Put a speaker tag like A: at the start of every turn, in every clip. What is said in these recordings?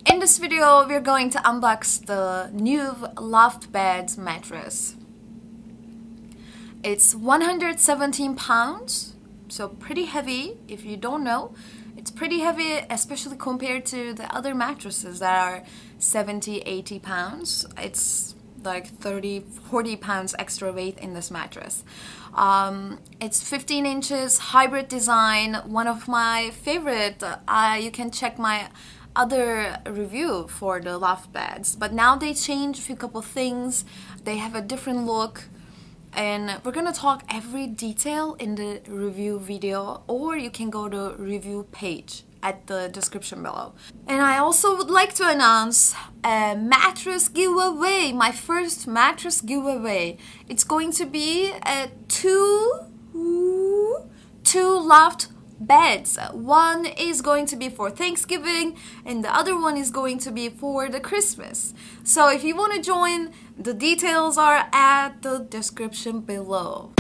A: In this video, we're going to unbox the new Luft mattress. It's 117 pounds, so pretty heavy. If you don't know, it's pretty heavy, especially compared to the other mattresses that are 70, 80 pounds. It's like 30, 40 pounds extra weight in this mattress. It's 15 inches, hybrid design, one of my favorite. You can check my other review for the Luft beds, but now they changed a few couple things. They have a different look, and we're gonna talk every detail in the review video, or you can go to review page at the description below. And I also would like to announce a mattress giveaway, my first mattress giveaway. It's going to be two Luft beds. One is going to be for Thanksgiving and the other one is going to be for the Christmas. So if you want to join, the details are at the description below.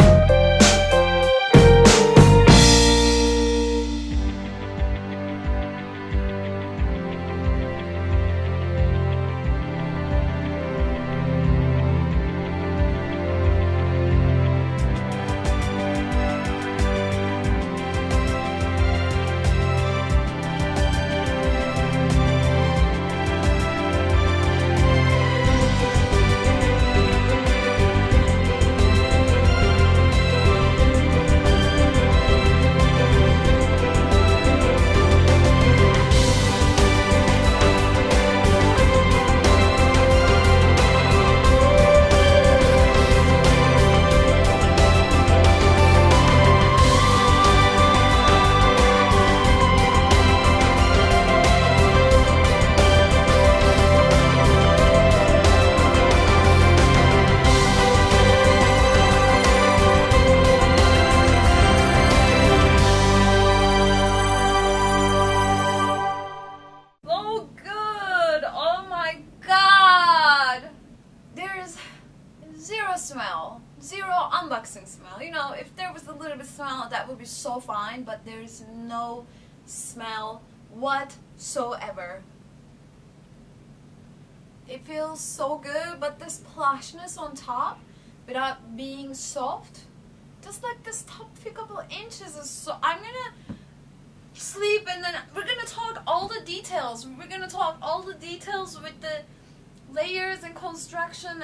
A: Zero unboxing smell. You know, if there was a little bit smell, that would be so fine, but there is no smell whatsoever. It feels so good, but this plushness on top, without being soft, just like this top few couple of inches is so... I'm gonna sleep and then we're gonna talk all the details. We're gonna talk all the details with the layers and construction.